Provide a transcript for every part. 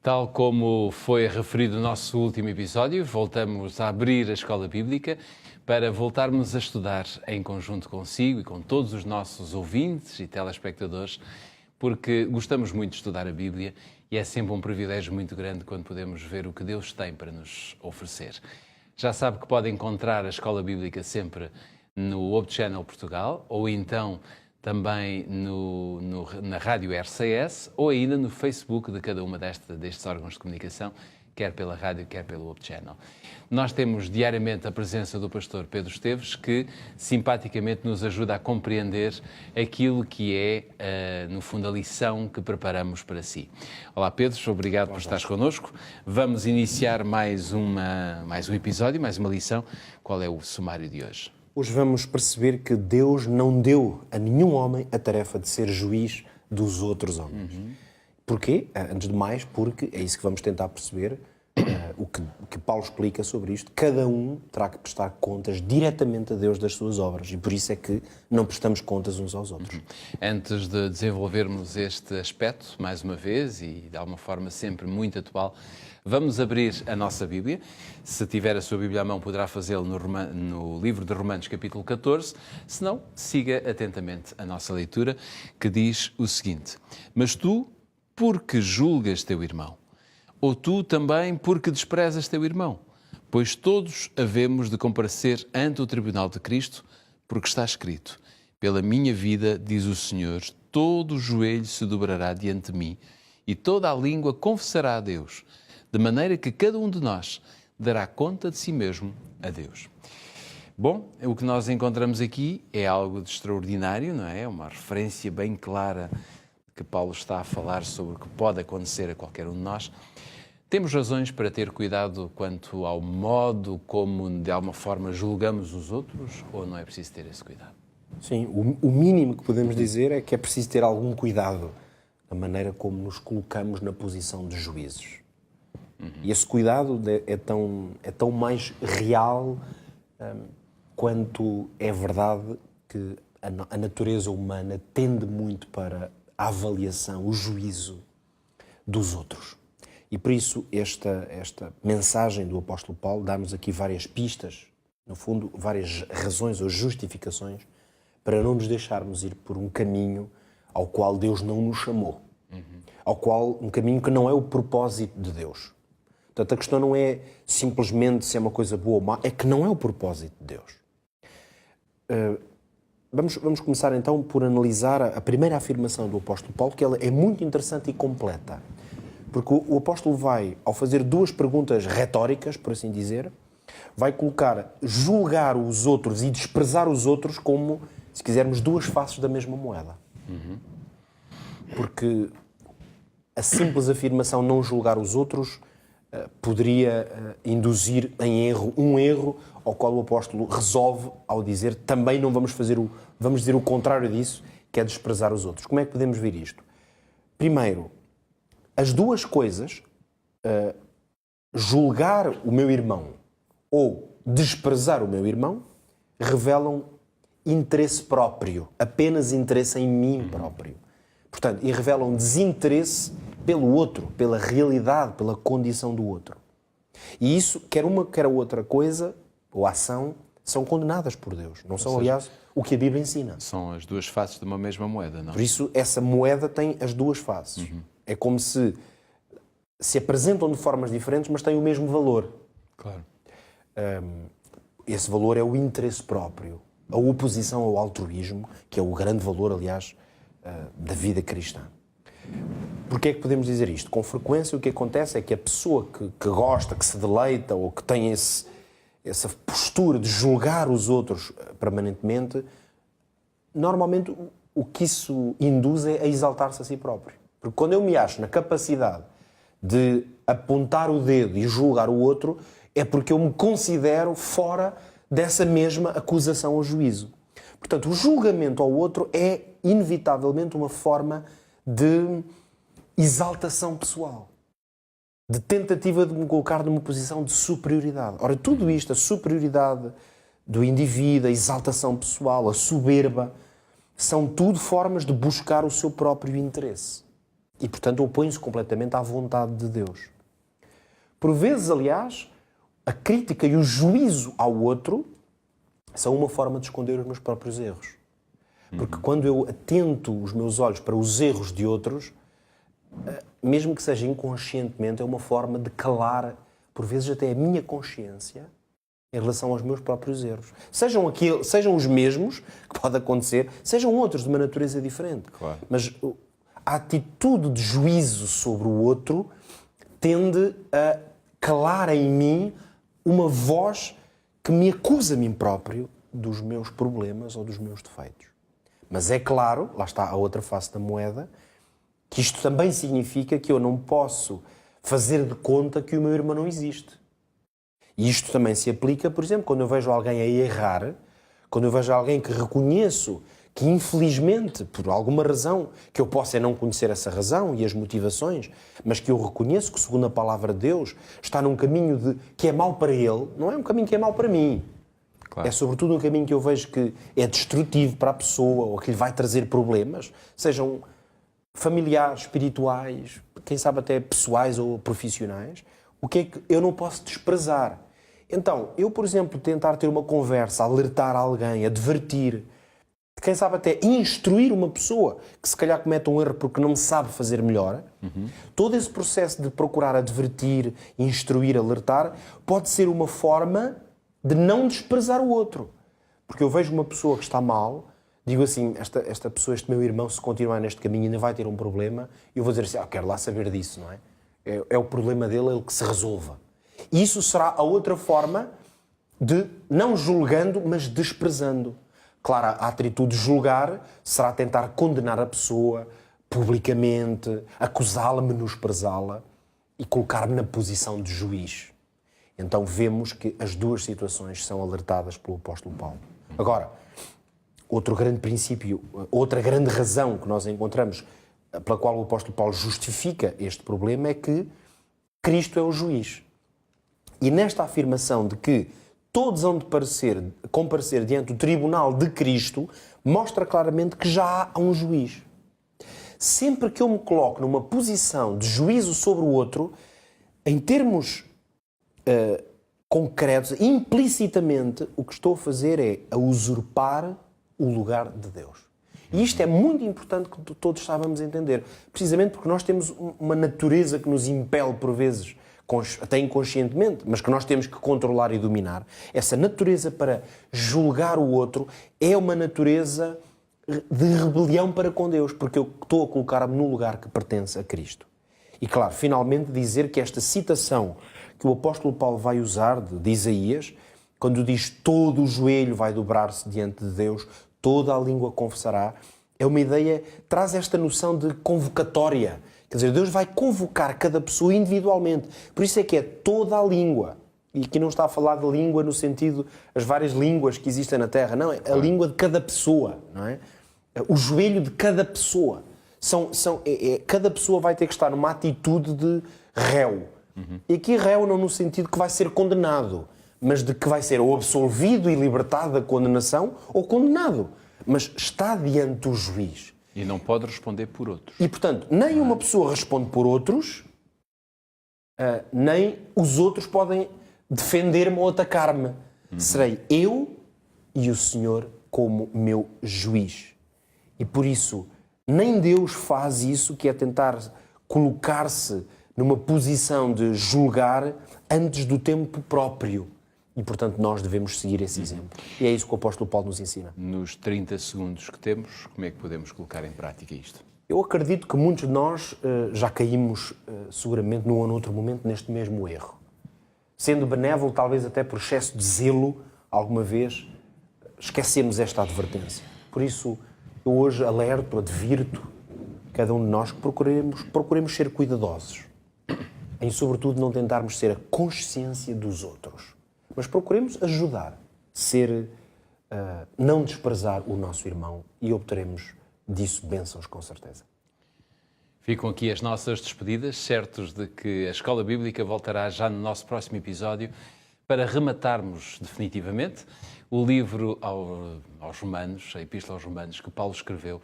Tal como foi referido no nosso último episódio, voltamos a abrir a Escola Bíblica para voltarmos a estudar em conjunto consigo e com todos os nossos ouvintes e telespectadores, porque gostamos muito de estudar a Bíblia e é sempre um privilégio muito grande quando podemos ver o que Deus tem para nos oferecer. Já sabe que pode encontrar a Escola Bíblica sempre no Hope Channel Portugal ou então também na Rádio RCS ou ainda no Facebook de cada uma destes órgãos de comunicação, quer pela rádio, quer pelo Hope Channel. Nós temos diariamente a presença do pastor Pedro Esteves, que simpaticamente nos ajuda a compreender aquilo que é, no fundo, a lição que preparamos para si. Olá Pedro, obrigado por estares connosco. Vamos iniciar mais um episódio, mais uma lição. Qual é o sumário de hoje? Hoje vamos perceber que Deus não deu a nenhum homem a tarefa de ser juiz dos outros homens. Porquê? Antes de mais, porque é isso que vamos tentar perceber, o que Paulo explica sobre isto. Cada um terá que prestar contas diretamente a Deus das suas obras e por isso é que não prestamos contas uns aos outros. Antes de desenvolvermos este aspecto, mais uma vez, e de alguma forma sempre muito atual, vamos abrir a nossa Bíblia. Se tiver a sua Bíblia à mão, poderá fazê-lo no livro de Romanos, capítulo 14. Se não, siga atentamente a nossa leitura, que diz o seguinte: Mas tu, porque julgas teu irmão? Ou tu também, porque desprezas teu irmão? Pois todos havemos de comparecer ante o tribunal de Cristo, porque está escrito: Pela minha vida, diz o Senhor, todo o joelho se dobrará diante de mim e toda a língua confessará a Deus, de maneira que cada um de nós dará conta de si mesmo a Deus. Bom, o que nós encontramos aqui é algo de extraordinário, não é? Uma referência bem clara que Paulo está a falar sobre o que pode acontecer a qualquer um de nós. Temos razões para ter cuidado quanto ao modo como, de alguma forma, julgamos os outros, ou não é preciso ter esse cuidado? Sim, o mínimo que podemos dizer é que é preciso ter algum cuidado na maneira como nos colocamos na posição de juízes. E esse cuidado é tão mais real quanto é verdade que a natureza humana tende muito para a avaliação, o juízo dos outros. E por isso esta mensagem do apóstolo Paulo dá-nos aqui várias pistas, no fundo, várias razões ou justificações para não nos deixarmos ir por um caminho ao qual Deus não nos chamou. Um caminho que não é o propósito de Deus. Portanto, a questão não é simplesmente se é uma coisa boa ou má, é que não é o propósito de Deus. Vamos começar então por analisar a primeira afirmação do apóstolo Paulo, que ela é muito interessante e completa. Porque o apóstolo vai, ao fazer duas perguntas retóricas, por assim dizer, vai colocar julgar os outros e desprezar os outros como, se quisermos, duas faces da mesma moeda. Porque a simples afirmação não julgar os outros poderia induzir em erro um erro ao qual o apóstolo resolve ao dizer também não vamos dizer o contrário disso, que é desprezar os outros. Como é que podemos ver isto? Primeiro, as duas coisas, julgar o meu irmão ou desprezar o meu irmão, revelam interesse próprio, apenas interesse em mim próprio. Portanto, e revelam desinteresse pelo outro, pela realidade, pela condição do outro. E isso, quer uma, quer a outra coisa, ou ação, são condenadas por Deus. Não são, aliás, o que a Bíblia ensina. São as duas faces de uma mesma moeda, não? Por isso, essa moeda tem as duas faces. É como se apresentam de formas diferentes, mas têm o mesmo valor. Claro. Esse valor é o interesse próprio, a oposição ao altruísmo, que é o grande valor, aliás, da vida cristã. Porquê é que podemos dizer isto? Com frequência o que acontece é que a pessoa que gosta, que se deleita ou que tem essa postura de julgar os outros permanentemente, normalmente o que isso induz é a exaltar-se a si próprio. Porque quando eu me acho na capacidade de apontar o dedo e julgar o outro, é porque eu me considero fora dessa mesma acusação ou juízo. Portanto, o julgamento ao outro é inevitavelmente uma forma de exaltação pessoal, de tentativa de me colocar numa posição de superioridade. Ora, tudo isto, a superioridade do indivíduo, a exaltação pessoal, a soberba, são tudo formas de buscar o seu próprio interesse. e, portanto, opõe-se completamente à vontade de Deus. Por vezes, aliás, a crítica e o juízo ao outro são uma forma de esconder os meus próprios erros. Porque quando eu atento os meus olhos para os erros de outros, mesmo que seja inconscientemente, é uma forma de calar, por vezes até a minha consciência, em relação aos meus próprios erros. Sejam os mesmos, que pode acontecer, sejam outros de uma natureza diferente. Claro. Mas a atitude de juízo sobre o outro tende a calar em mim uma voz que me acusa a mim próprio dos meus problemas ou dos meus defeitos. Mas é claro, lá está a outra face da moeda, que isto também significa que eu não posso fazer de conta que o meu irmão não existe. E isto também se aplica, por exemplo, quando eu vejo alguém a errar, quando eu vejo alguém que reconheço que, infelizmente, por alguma razão, que eu possa não conhecer essa razão e as motivações, mas que eu reconheço que, segundo a palavra de Deus, está num caminho que é mau para ele, não é um caminho que é mau para mim. Claro. É sobretudo um caminho que eu vejo que é destrutivo para a pessoa ou que lhe vai trazer problemas, sejam familiares, espirituais, quem sabe até pessoais ou profissionais. O que é que eu não posso desprezar? Então, eu, por exemplo, tentar ter uma conversa, alertar alguém, advertir, quem sabe até instruir uma pessoa que se calhar comete um erro porque não sabe fazer melhor, todo esse processo de procurar advertir, instruir, alertar, pode ser uma forma de não desprezar o outro. Porque eu vejo uma pessoa que está mal, digo assim, esta pessoa, este meu irmão, se continuar neste caminho ainda vai ter um problema, e eu vou dizer assim, quero lá saber disso, não é? É o problema dele, ele que se resolva. Isso será a outra forma de, não julgando, mas desprezando. Claro, a atitude de julgar será tentar condenar a pessoa publicamente, acusá-la, menosprezá-la e colocar-me na posição de juiz. Então vemos que as duas situações são alertadas pelo apóstolo Paulo. Agora, outro grande princípio, outra grande razão que nós encontramos pela qual o apóstolo Paulo justifica este problema é que Cristo é o juiz. E nesta afirmação de que todos hão de comparecer diante do tribunal de Cristo, mostra claramente que já há um juiz. Sempre que eu me coloco numa posição de juízo sobre o outro, em termos concretos, implicitamente, o que estou a fazer é a usurpar o lugar de Deus. E isto é muito importante que todos saibamos entender, precisamente porque nós temos uma natureza que nos impele por vezes, até inconscientemente, mas que nós temos que controlar e dominar. Essa natureza para julgar o outro é uma natureza de rebelião para com Deus, porque eu estou a colocar-me no lugar que pertence a Cristo. E claro, finalmente dizer que esta citação que o apóstolo Paulo vai usar de Isaías, quando diz todo o joelho vai dobrar-se diante de Deus, toda a língua confessará, é uma ideia, traz esta noção de convocatória. Quer dizer, Deus vai convocar cada pessoa individualmente. Por isso é que é toda a língua. E aqui não está a falar de língua no sentido, as várias línguas que existem na Terra. Não, é a língua de cada pessoa, não é? O joelho de cada pessoa. Cada pessoa vai ter que estar numa atitude de réu. E aqui réu não no sentido que vai ser condenado, mas de que vai ser ou absolvido e libertado da condenação ou condenado. Mas está diante do juiz. E não pode responder por outros. E, portanto, nem uma pessoa responde por outros, nem os outros podem defender-me ou atacar-me. Serei eu e o Senhor como meu juiz. E por isso, nem Deus faz isso, que é tentar colocar-se numa posição de julgar antes do tempo próprio. E, portanto, nós devemos seguir esse exemplo. E é isso que o apóstolo Paulo nos ensina. Nos 30 segundos que temos, como é que podemos colocar em prática isto? Eu acredito que muitos de nós já caímos, seguramente, num ou noutro momento, neste mesmo erro. Sendo benévolo, talvez até por excesso de zelo, alguma vez, esquecemos esta advertência. Por isso, eu hoje alerto, advirto cada um de nós que procuremos ser cuidadosos. Em, sobretudo, não tentarmos ser a consciência dos outros. Mas procuremos ajudar, não desprezar o nosso irmão e obteremos disso bênçãos com certeza. Ficam aqui as nossas despedidas, certos de que a Escola Bíblica voltará já no nosso próximo episódio para rematarmos definitivamente o livro aos Romanos, a Epístola aos Romanos, que Paulo escreveu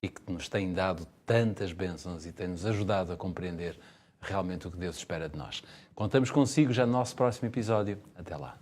e que nos tem dado tantas bênçãos e tem-nos ajudado a compreender realmente o que Deus espera de nós. Contamos consigo já no nosso próximo episódio. Até lá.